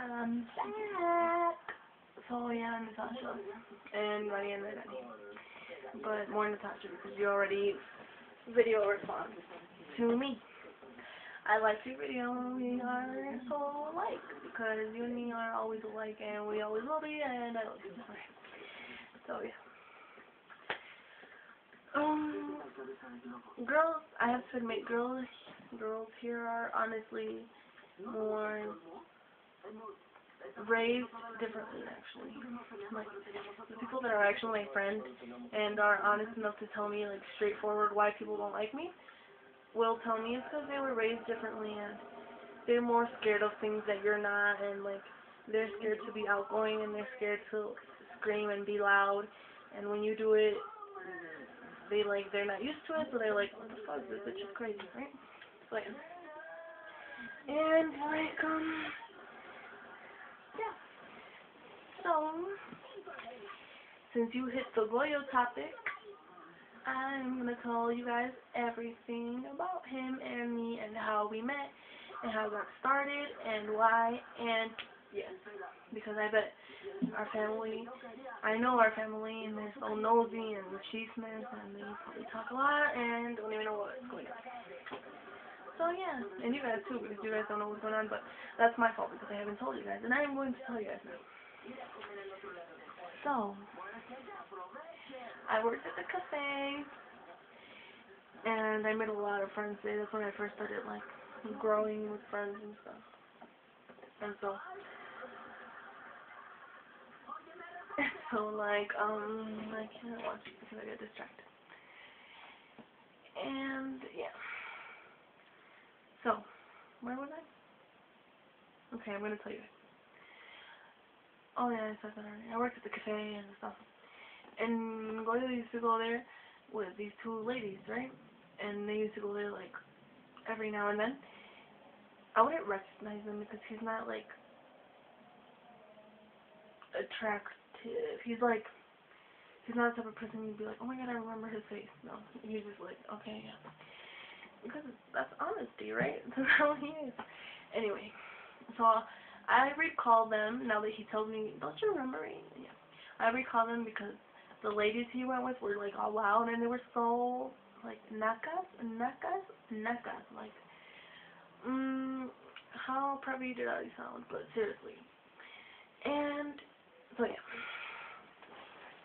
I'm back. So yeah, I'm Natasha and Rani and Rani. But more Natasha because you already video response to me. I like your video. We are so alike because you and me are always alike and we always will be, and I love you. Okay. So yeah. Girls, I have to admit, girls here are honestly more raised differently, actually. Like, the people that are actually my friends and are honest enough to tell me, like, straightforward why people don't like me, will tell me it's because they were raised differently and they're more scared of things that you're not, and, like, they're scared to be outgoing and they're scared to scream and be loud, and when you do it, they're not used to it, so they're like, what the fuck, this bitch is crazy, right? So, yeah. And, like, yeah. So, since you hit the Vjll topic, I'm gonna tell you guys everything about him and me and how we met and how it got started and why, and yes, because I bet our family, I know our family, and they're so nosy and chismes, and they probably talk a lot and don't even know what's going on. So yeah, and you guys too, because you guys don't know what's going on, but that's my fault because I haven't told you guys, and I'm going to tell you guys now. So, I worked at the cafe, and I made a lot of friends there. That's when I first started, like, growing with friends and stuff. And so, like, I can't watch it because I get distracted. And, yeah. So, where was I? Okay, I'm going to tell you. Oh, yeah, I said that already. I worked at the cafe and stuff. And Vjll used to go there with these two ladies, right? And they used to go there, like, every now and then. I wouldn't recognize him because he's not, like, attractive. He's not the type of person you'd be like, oh my god, I remember his face. No, he's just like, okay, yeah. Because that's honesty, right? That's how he is. Anyway, so I recall them now that he tells me, don't you remember me? Yeah. I recall them because the ladies he went with were, like, all loud, and they were so, like, nacas, like, how preppy did I sound, but seriously. And, so yeah,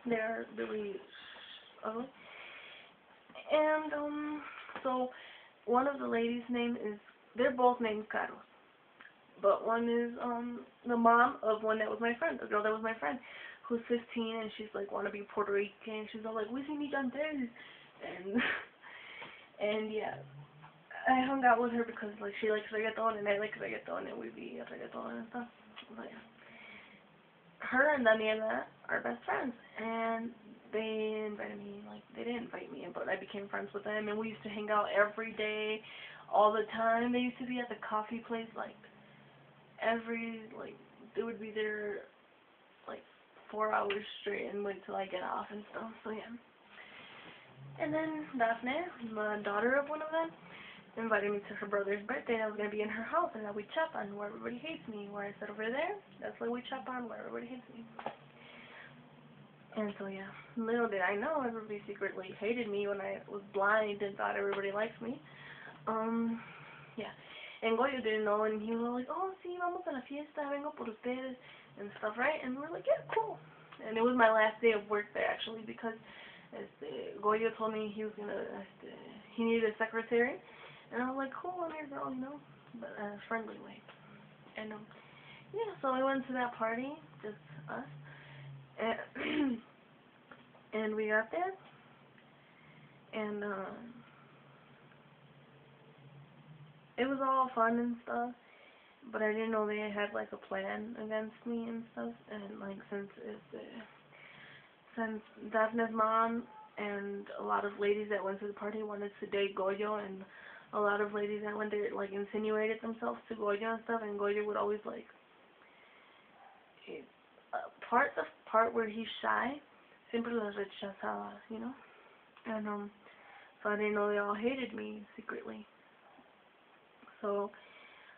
they're really ugly. And, so, one of the ladies' name is, they're both named Carlos. But one is, the mom of one that was my friend, the girl that was my friend, who's 15, and she's, like, wanna be Puerto Rican, she's all like, we sin cantes, and, yeah, I hung out with her because, like, she likes reggaeton, and I like reggaeton, and we be at reggaeton and stuff, but, yeah. Her and Daniela are best friends, and they invited me, like, they didn't invite me, but I became friends with them, and we used to hang out every day, all the time. They used to be at the coffee place, like, they would be there, like, 4 hours straight and wait till I get off and stuff, so yeah. And then Daphne, the daughter of one of them, invited me to her brother's birthday, and I was going to be in her house, and now we Chapan, where everybody hates me, where I said over there, that's where we Chapan, where everybody hates me. And so yeah, little did I know, everybody secretly hated me when I was blind and thought everybody liked me. Yeah. And Vjll didn't know, and he was all like, oh, sí, vamos a la fiesta, vengo por ustedes, and stuff, right? And we were like, yeah, cool. And it was my last day of work there, actually, because Vjll told me he was gonna, he needed a secretary, and I was like, cool, I'm your girl, you know, but in a friendly way. And, yeah, so we went to that party, just us, and, and we got there, and, it was all fun and stuff, but I didn't know they had, like, a plan against me and stuff, and, like, since Daphne's mom and a lot of ladies that went to the party wanted to date Vjll, and a lot of ladies that went there, like, insinuated themselves to Vjll and stuff, and Vjll would always, like, the part where he's shy, siempre las rechazaba, you know, and, so I didn't know they all hated me secretly. So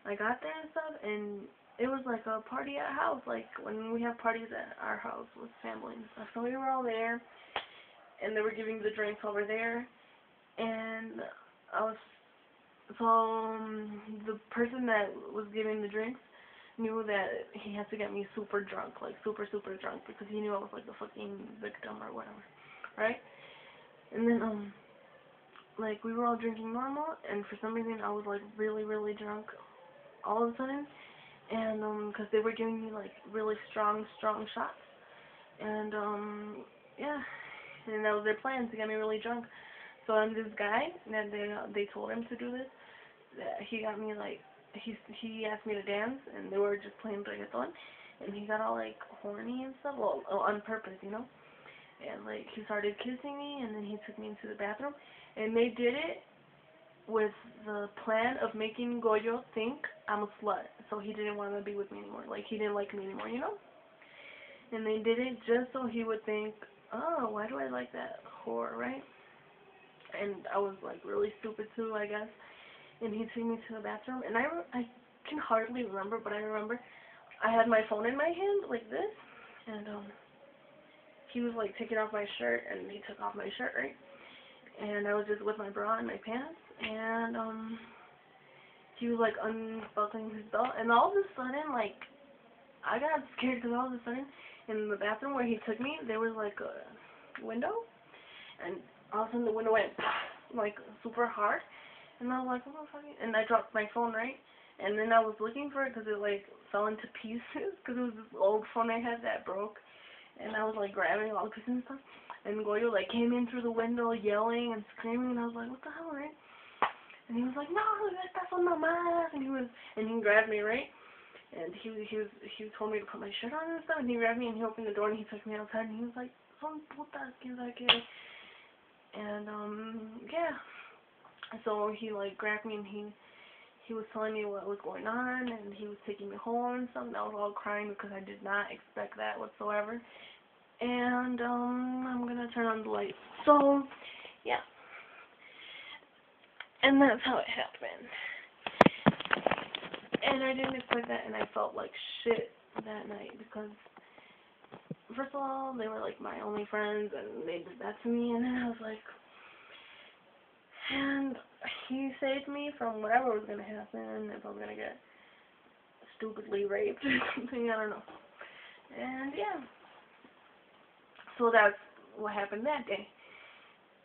I got there and stuff, and it was like a party at a house, like when we have parties at our house with family and stuff. So we were all there, and they were giving the drinks over there, and I was, so the person that was giving the drinks knew that he had to get me super drunk, like super, super drunk, because he knew I was like the fucking victim or whatever, right? And then, like, we were all drinking normal, and for some reason I was like really, really drunk all of a sudden, and because they were giving me like really strong shots, and yeah, and that was their plan, to get me really drunk. So this guy that they told him to do this, that he got me like, he asked me to dance, and they were just playing reggaeton, and he got all like horny and stuff, well, on purpose, you know, and like he started kissing me, and then he took me into the bathroom, and they did it with the plan of making Goyo think I'm a slut, so he didn't want to be with me anymore, like he didn't like me anymore, you know, and they did it just so he would think, oh, why do I like that whore, right? And I was like really stupid too, I guess. And he took me to the bathroom, and I can hardly remember, but I remember I had my phone in my hand like this, and he was like taking off my shirt, and he took off my shirt, right? And I was just with my bra and my pants, and he was like unbuckling his belt, and all of a sudden, like, I got scared because all of a sudden in the bathroom where he took me, there was like a window, and all of a sudden the window went like super hard. And I was like, what the fuck? And I dropped my phone, right? And then I was looking for it because it, like, fell into pieces because it was this old phone I had that broke. And I was, like, grabbing all the pieces and stuff. And Goyo, like, came in through the window yelling and screaming. And I was like, what the hell, right? And he was like, no, that's on my mind. And he grabbed me, right? And he told me to put my shirt on and stuff. And he grabbed me and he opened the door and he took me outside. And he was like, son puta, que la que. And, yeah. So he like grabbed me and he was telling me what was going on, and he was taking me home and stuff, and I was all crying because I did not expect that whatsoever. And I'm gonna turn on the light. So yeah. And that's how it happened. And I didn't expect that, and I felt like shit that night because first of all, they were like my only friends and they did that to me, and then I was like, and he saved me from whatever was going to happen, if I was going to get stupidly raped or something, I don't know. And yeah, so that's what happened that day.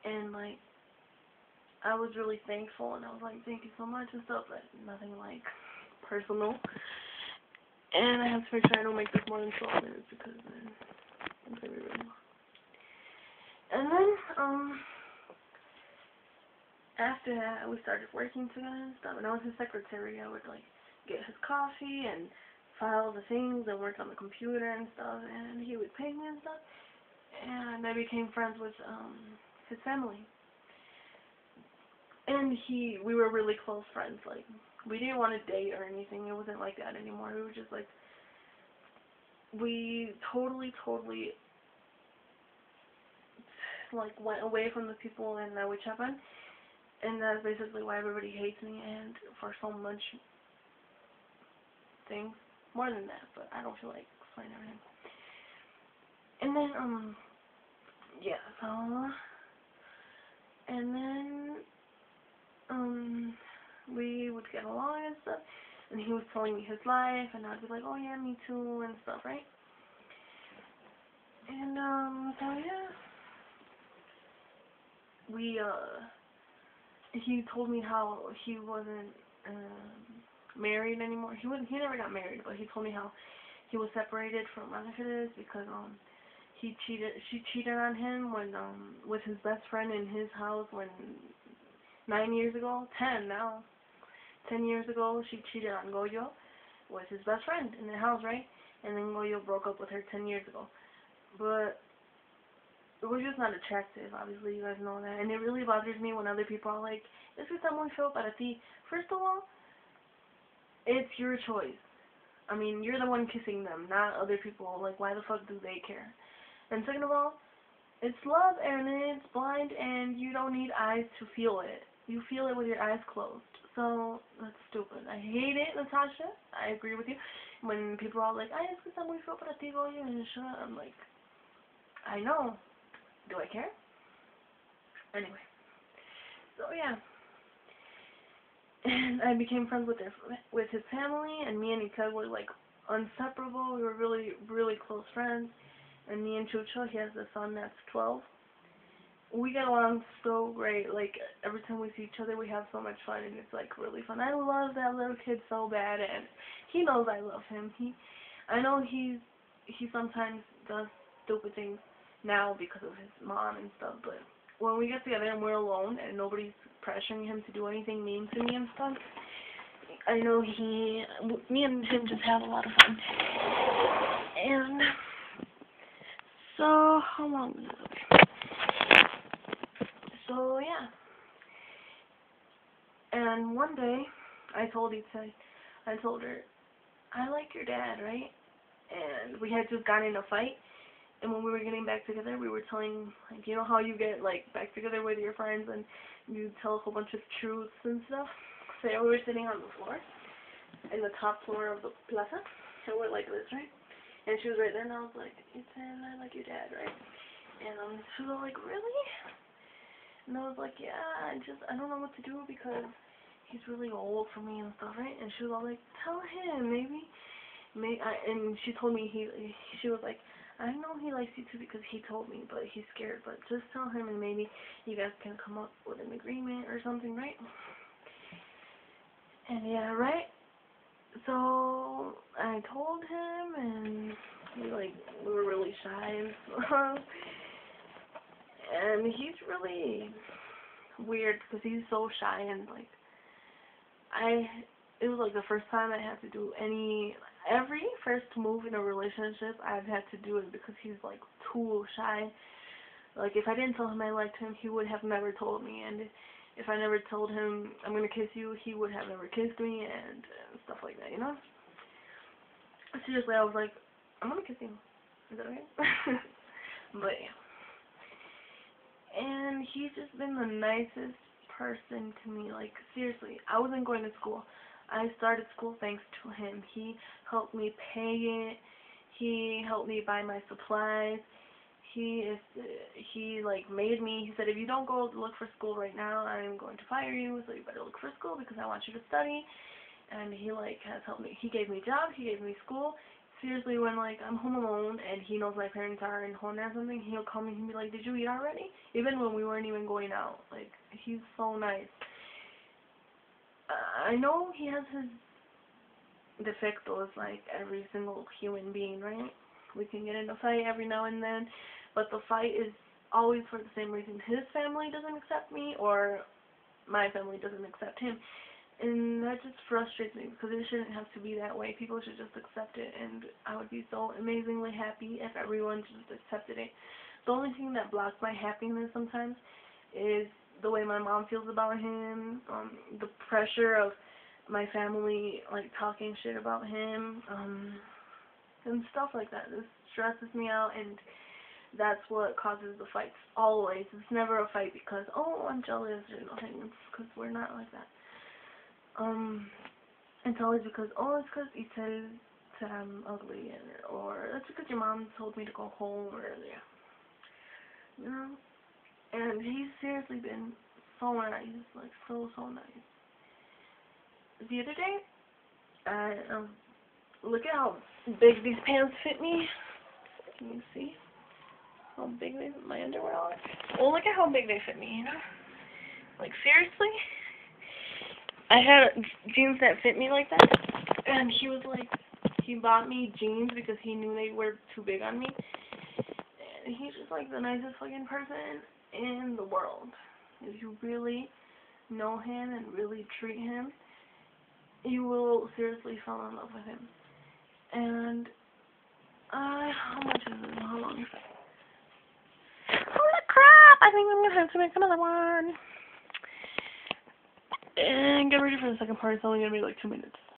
And like, I was really thankful, and I was like, thank you so much and stuff, but nothing like personal. And I have to make sure I don't make this more than 12 minutes because then it's going to be really long. And then, after that, we started working together and stuff, and I was his secretary. I would, like, get his coffee and file the things and work on the computer and stuff, and he would pay me and stuff, and I became friends with, his family. And we were really close friends, like, we didn't want to date or anything. It wasn't like that anymore. We were just, like, we totally, like, went away from the people and that we check on. And that's basically why everybody hates me, and for so much things. More than that, but I don't feel like explaining everything. And then, yeah, so, and then, we would get along and stuff, and he was telling me his life, and I'd be like, oh yeah, me too, and stuff, right? And, so yeah, he told me how he wasn't married anymore. He never got married, but he told me how he was separated from Ángeles because she cheated on him when with his best friend in his house when 9 years ago, 10 now. 10 years ago, she cheated on Goyo with his best friend in their house, right? And then Goyo broke up with her 10 years ago. But it was just not attractive, obviously, you guys know that. And it really bothers me when other people are like, es que está muy feo para ti. First of all, it's your choice. I mean, you're the one kissing them, not other people. Like, why the fuck do they care? And second of all, it's love and it's blind and you don't need eyes to feel it. You feel it with your eyes closed. so that's stupid. I hate it, Natasha. I agree with you. When people are all like, ay, es que está muy feo para ti, go and shut up. I'm like, I know. Do I care? Anyway. So yeah. And I became friends with his family, and me and Ika were like inseparable. We were really, really close friends. And me and Chucho, he has a son that's 12. We get along so great. Like, every time we see each other, we have so much fun, and it's like really fun. I love that little kid so bad, and he knows I love him. I know he sometimes does stupid things now because of his mom and stuff, but when we get together and we're alone and nobody's pressuring him to do anything mean to me and stuff, I know me and him just have a lot of fun. And so, how long is it? Okay. So, yeah. And one day, I told her, I like your dad, right? And we had just gotten in a fight. And when we were getting back together, we were telling, like, you know how you get, like, back together with your friends and you tell a whole bunch of truths and stuff? So we were sitting on the floor, in the top floor of the plaza, and we're like this, right? And she was right there, and I was like, Ethan, I like your dad, right? And she was like, really? And I was like, yeah, I don't know what to do because he's really old for me and stuff, right? And she was all like, tell him, and she told me she was like, I know he likes you too because he told me, but he's scared, but just tell him and maybe you guys can come up with an agreement or something, right? And yeah, right? So I told him, and we were really shy and stuff. And he's really weird because he's so shy, and like it was like the first time I had to do every first move in a relationship I've had to do it because he's like too shy. Like if I didn't tell him I liked him, he would have never told me, and if I never told him I'm gonna kiss you, he would have never kissed me and stuff like that, you know? Seriously, I was like, I'm gonna kiss you. Is that okay? But yeah. And he's just been the nicest person to me. Like, seriously, I wasn't going to school. I started school thanks to him. He helped me pay it. He helped me buy my supplies. He made me, he said, if you don't go look for school right now, I'm going to fire you, so you better look for school because I want you to study. And he has helped me. He gave me a job. He gave me school. Seriously, when I'm home alone and he knows my parents are in home or something, he'll call me and be like, did you eat already? Even when we weren't even going out. Like, he's so nice. I know he has his defectos like every single human being, right? We can get in a fight every now and then, but the fight is always for the same reason. His family doesn't accept me, or my family doesn't accept him. And that just frustrates me because it shouldn't have to be that way. People should just accept it, and I would be so amazingly happy if everyone just accepted it. The only thing that blocks my happiness sometimes is the way my mom feels about him, the pressure of my family talking shit about him, and stuff like that. This stresses me out, and that's what causes the fights always. It's never a fight because, oh, I'm jealous or nothing. It's because we're not like that. It's always because, oh, it's because you said I'm ugly, or it's because your mom told me to go home earlier. You know? And he's seriously been so nice, so nice. The other day, look at how big these pants fit me. Can you see how big my underwear are? Well, look at how big they fit me, you know? Seriously? I had jeans that fit me like that, and he bought me jeans because he knew they were too big on me, and he's just the nicest fucking person in the world. If you really know him and really treat him, you will seriously fall in love with him. And, how much is it? How long is it? Holy crap! I think I'm gonna have to make another one. And get ready for the second part. It's only gonna be 2 minutes.